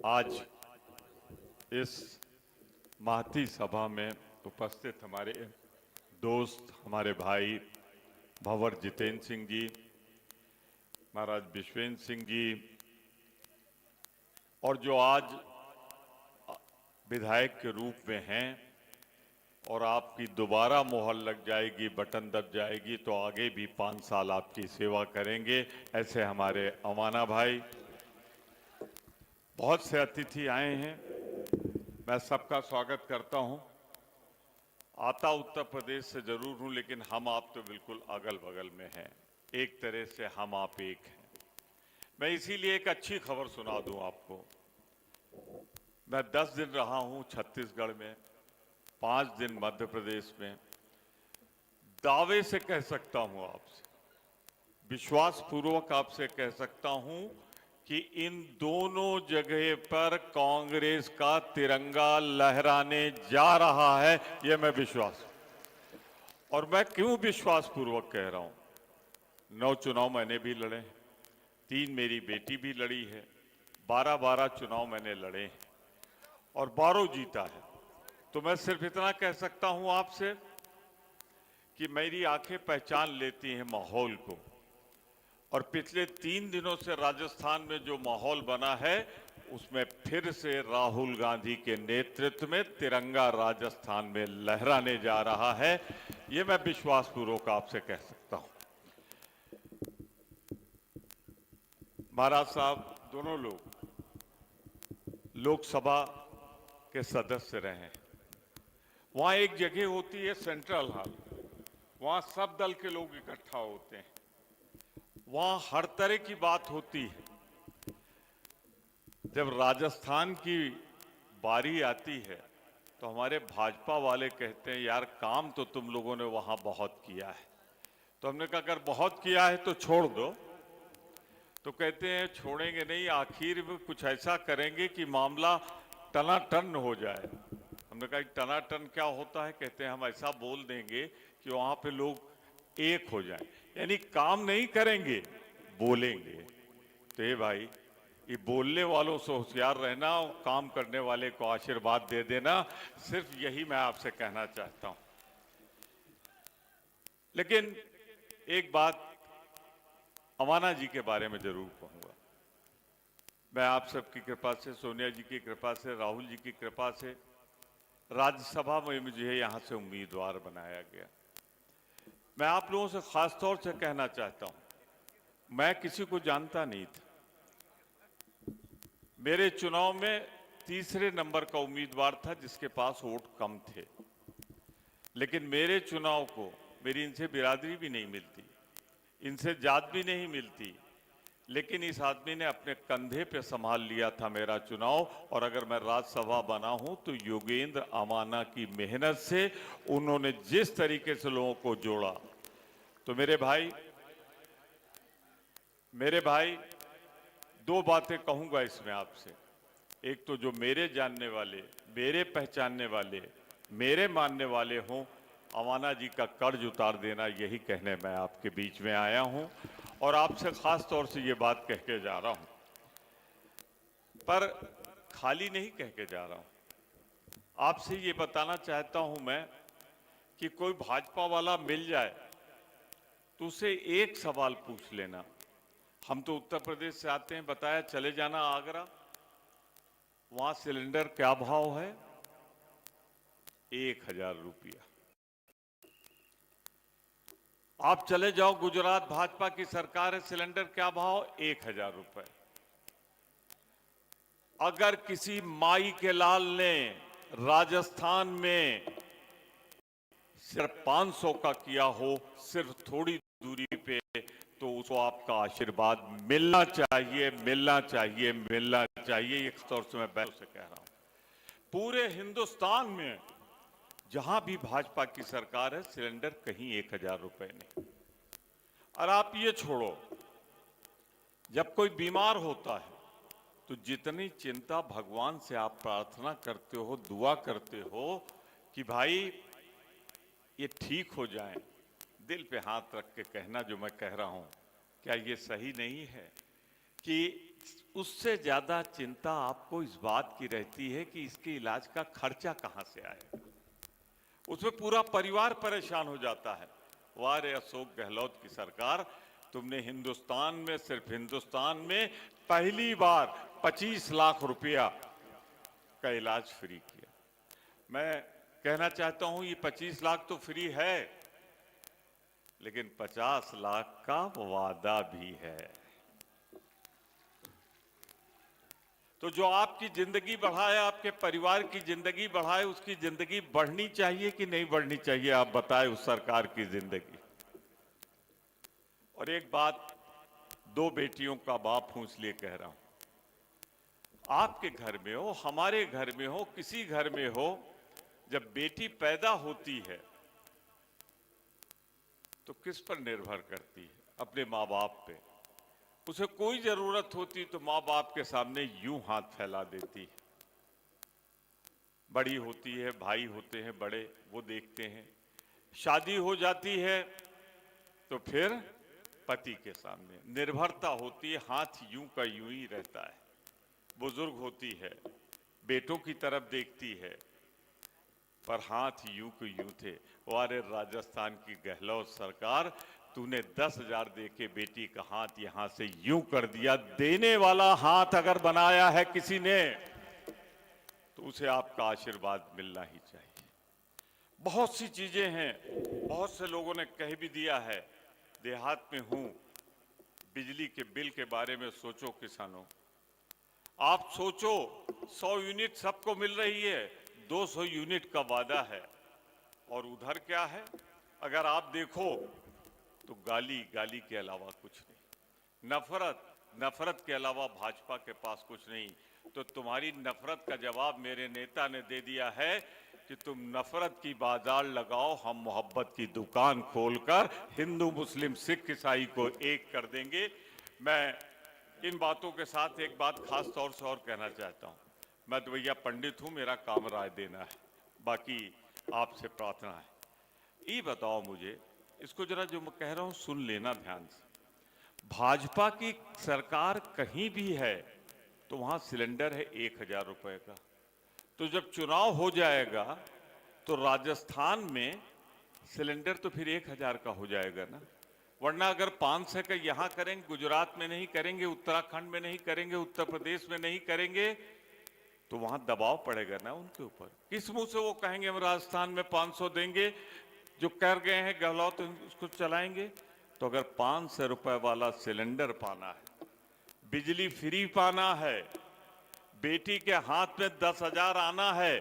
आज इस महती सभा में उपस्थित हमारे दोस्त, हमारे भाई भंवर जितेंद्र सिंह जी, महाराज विश्वेंद्र सिंह जी, और जो आज विधायक के रूप में हैं और आपकी दोबारा मोहर लग जाएगी, बटन दब जाएगी तो आगे भी 5 साल आपकी सेवा करेंगे, ऐसे हमारे अमाना भाई। बहुत से अतिथि आए हैं, मैं सबका स्वागत करता हूं। आता उत्तर प्रदेश से जरूर हूं, लेकिन हम आप तो बिल्कुल अगल बगल में हैं, एक तरह से हम आप एक हैं। मैं इसीलिए एक अच्छी खबर सुना दूं आपको। मैं 10 दिन रहा हूं छत्तीसगढ़ में, 5 दिन मध्य प्रदेश में। दावे से कह सकता हूं आपसे, विश्वास पूर्वक आपसे कह सकता हूं कि इन दोनों जगह पर कांग्रेस का तिरंगा लहराने जा रहा है, यह मैं विश्वास। और मैं क्यों विश्वास पूर्वक कह रहा हूं? 9 चुनाव मैंने भी लड़े, 3 मेरी बेटी भी लड़ी है, 12 चुनाव मैंने लड़े हैं और 12 जीता है। तो मैं सिर्फ इतना कह सकता हूं आपसे कि मेरी आंखें पहचान लेती हैं माहौल को, और पिछले 3 दिनों से राजस्थान में जो माहौल बना है उसमें फिर से राहुल गांधी के नेतृत्व में तिरंगा राजस्थान में लहराने जा रहा है, ये मैं विश्वासपूर्वक आपसे कह सकता हूं। महाराज साहब दोनों लोग लोकसभा के सदस्य रहे हैं। वहां एक जगह होती है सेंट्रल हॉल, वहां सब दल के लोग इकट्ठा होते हैं, वहां हर तरह की बात होती है। जब राजस्थान की बारी आती है तो हमारे भाजपा वाले कहते हैं यार काम तो तुम लोगों ने वहां बहुत किया है। तो हमने कहा अगर बहुत किया है तो छोड़ दो। तो कहते हैं छोड़ेंगे नहीं, आखिर में कुछ ऐसा करेंगे कि मामला टनाटन हो जाए। हमने कहा टनाटन क्या होता है? कहते हैं हम ऐसा बोल देंगे कि वहां पे लोग एक हो जाएं, यानी काम नहीं करेंगे, बोलेंगे। तो ये भाई, ये बोलने वालों से होशियार रहना और काम करने वाले को आशीर्वाद दे देना, सिर्फ यही मैं आपसे कहना चाहता हूं। लेकिन एक बात अमाना जी के बारे में जरूर कहूंगा। मैं आप सबकी कृपा से, सोनिया जी की कृपा से, राहुल जी की कृपा से राज्यसभा में मुझे यहां से उम्मीदवार बनाया गया। मैं आप लोगों से खास तौर से कहना चाहता हूं, मैं किसी को जानता नहीं था। मेरे चुनाव में तीसरे नंबर का उम्मीदवार था जिसके पास वोट कम थे, लेकिन मेरे चुनाव को मेरी इनसे बिरादरी भी नहीं मिलती, इनसे जात भी नहीं मिलती, लेकिन इस आदमी ने अपने कंधे पे संभाल लिया था मेरा चुनाव। और अगर मैं राज्यसभा बना हूं तो योगेंद्र अमाना की मेहनत से उन्होंने जिस तरीके से लोगों को जोड़ा। तो मेरे भाई 2 बातें कहूंगा इसमें आपसे। एक तो जो मेरे जानने वाले, मेरे पहचानने वाले, मेरे मानने वाले हों, अमाना जी का कर्ज उतार देना, यही कहने मैं आपके बीच में आया हूं और आपसे खास तौर से ये बात कह के जा रहा हूं। पर खाली नहीं कह के जा रहा हूं, आपसे ये बताना चाहता हूं मैं कि कोई भाजपा वाला मिल जाए तो उसे एक सवाल पूछ लेना। हम तो उत्तर प्रदेश से आते हैं, बताया चले जाना आगरा, वहां सिलेंडर क्या भाव है? 1000 रुपया। आप चले जाओ गुजरात, भाजपा की सरकार है, सिलेंडर क्या भाव? 1000 रुपए। अगर किसी माई के लाल ने राजस्थान में सिर्फ 500 का किया हो, सिर्फ थोड़ी दूरी पे, तो उसको आपका आशीर्वाद मिलना चाहिए, मिलना चाहिए, मिलना चाहिए। एक तौर से मैं बैल से कह रहा हूं, पूरे हिंदुस्तान में जहां भी भाजपा की सरकार है, सिलेंडर कहीं 1000 रुपए नहीं। और आप ये छोड़ो, जब कोई बीमार होता है तो जितनी चिंता भगवान से आप प्रार्थना करते हो, दुआ करते हो कि भाई ये ठीक हो जाए, दिल पे हाथ रख के कहना जो मैं कह रहा हूं, क्या ये सही नहीं है कि उससे ज्यादा चिंता आपको इस बात की रहती है कि इसके इलाज का खर्चा कहां से आएगा। उसमें पूरा परिवार परेशान हो जाता है। वाह रे अशोक गहलोत की सरकार, तुमने हिंदुस्तान में, सिर्फ हिंदुस्तान में पहली बार 25 लाख रुपया का इलाज फ्री किया। मैं कहना चाहता हूं ये 25 लाख तो फ्री है, लेकिन 50 लाख का वादा भी है। तो जो आपकी जिंदगी बढ़ाए, आपके परिवार की जिंदगी बढ़ाए, उसकी जिंदगी बढ़नी चाहिए कि नहीं बढ़नी चाहिए, आप बताएं उस सरकार की जिंदगी। और एक बात, दो बेटियों का बाप हूं इसलिए कह रहा हूं, आपके घर में हो, हमारे घर में हो, किसी घर में हो, जब बेटी पैदा होती है तो किस पर निर्भर करती है? अपने माँ बाप पे। उसे कोई जरूरत होती तो माँ बाप के सामने यूं हाथ फैला देती है। बड़ी होती है, भाई होते हैं बड़े, वो देखते हैं। शादी हो जाती है तो फिर पति के सामने निर्भरता होती है, हाथ यूं का यूं ही रहता है। बुजुर्ग होती है, बेटों की तरफ देखती है, पर हाथ यूं के यूं थे। वारे राजस्थान की गहलोत सरकार, तूने 10,000 दे के बेटी का हाथ यहां से यूं कर दिया। देने वाला हाथ अगर बनाया है किसी ने तो उसे आपका आशीर्वाद मिलना ही चाहिए। बहुत सी चीजें हैं, बहुत से लोगों ने कह भी दिया है। देहात में हूं, बिजली के बिल के बारे में सोचो किसानों, आप सोचो 100 यूनिट सबको मिल रही है, 200 यूनिट का वादा है, और उधर क्या है अगर आप देखो तो गाली गाली के अलावा कुछ नहीं, नफरत नफरत के अलावा भाजपा के पास कुछ नहीं। तो तुम्हारी नफरत का जवाब मेरे नेता ने दे दिया है कि तुम नफरत की बाजार लगाओ, हम मोहब्बत की दुकान खोलकर हिंदू मुस्लिम सिख ईसाई को एक कर देंगे। मैं इन बातों के साथ एक बात खास तौर से और कहना चाहता हूं। मैं तो भैया पंडित हूं, मेरा काम राय देना है, बाकी आपसे प्रार्थना है। ये बताओ मुझे, इसको जरा जो मैं कह रहा हूं सुन लेना ध्यान से। भाजपा की सरकार कहीं भी है तो वहां सिलेंडर है 1,000 रुपए का। तो जब चुनाव हो जाएगा तो राजस्थान में सिलेंडर तो फिर 1,000 का हो जाएगा ना। वरना अगर 500 का यहां करेंगे, गुजरात में नहीं करेंगे, उत्तराखंड में नहीं करेंगे, उत्तर प्रदेश में नहीं करेंगे, तो वहां दबाव पड़ेगा ना उनके ऊपर। किस मुंह से वो कहेंगे हम राजस्थान में 500 देंगे, जो कर गए हैं गहलोत उसको चलाएंगे। तो अगर 500 रुपए वाला सिलेंडर पाना है, बिजली फ्री पाना है, बेटी के हाथ में 10,000 आना है,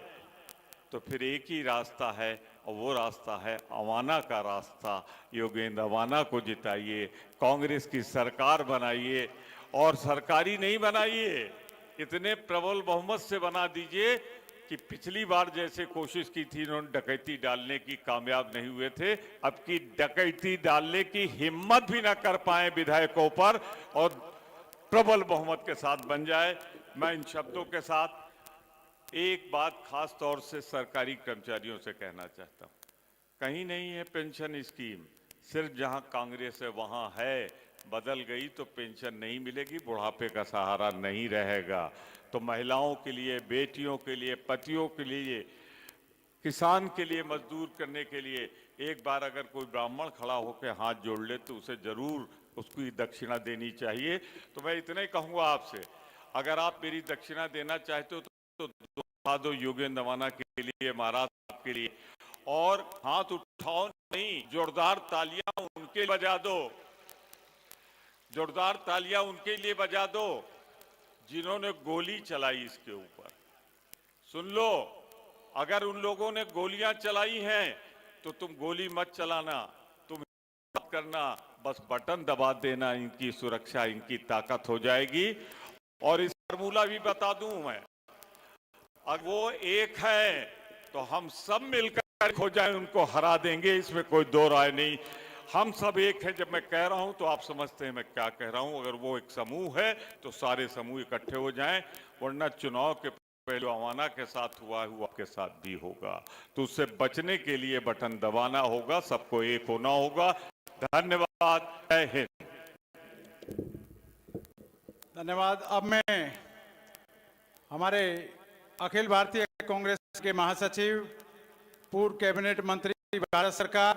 तो फिर एक ही रास्ता है, और वो रास्ता है अवाना का रास्ता। योगेंद्र अवाना को जिताइए, कांग्रेस की सरकार बनाइए, और सरकारी नहीं बनाइए, इतने प्रबल बहुमत से बना दीजिए कि पिछली बार जैसे कोशिश की थी इन्होंने डकैती डालने की, कामयाब नहीं हुए थे, अब की डकैती डालने की हिम्मत भी ना कर पाए विधायकों पर, और प्रबल बहुमत के साथ बन जाए। मैं इन शब्दों के साथ एक बात खास तौर से सरकारी कर्मचारियों से कहना चाहता हूं। कहीं नहीं है पेंशन स्कीम, सिर्फ जहां कांग्रेस है वहां है। बदल गई तो पेंशन नहीं मिलेगी, बुढ़ापे का सहारा नहीं रहेगा। तो महिलाओं के लिए, बेटियों के लिए, पतियों के लिए, किसान के लिए, मजदूर करने के लिए एक बार अगर कोई ब्राह्मण खड़ा होकर हाथ जोड़ ले तो उसे जरूर उसकी दक्षिणा देनी चाहिए। तो मैं इतना ही कहूंगा आपसे, अगर आप मेरी दक्षिणा देना चाहते हो तो दो योगेंद्र अवाना के लिए, महाराज के लिए, और हाथ उठाओ नहीं, जोरदार तालियां उनके लिए बजा दो, जोरदार तालियां उनके लिए बजा दो जिन्होंने गोली चलाई इसके ऊपर। सुन लो, अगर उन लोगों ने गोलियां चलाई हैं तो तुम गोली मत चलाना, तुम मत करना, बस बटन दबा देना, इनकी सुरक्षा, इनकी ताकत हो जाएगी। और इस फार्मूला भी बता दूं मैं, अगर वो एक है तो हम सब मिलकर हो जाए उनको हरा देंगे, इसमें कोई दो राय नहीं। हम सब एक हैं। जब मैं कह रहा हूं तो आप समझते हैं मैं क्या कह रहा हूं। अगर वो एक समूह है तो सारे समूह इकट्ठे हो जाएं, वरना चुनाव के पहले अवाना के साथ हुआ आपके साथ भी होगा। तो उससे बचने के लिए बटन दबाना होगा, सबको एक होना होगा। धन्यवाद, जय हिंद। धन्यवाद। अब मैं हमारे अखिल भारतीय कांग्रेस के महासचिव, पूर्व कैबिनेट मंत्री भारत सरकार,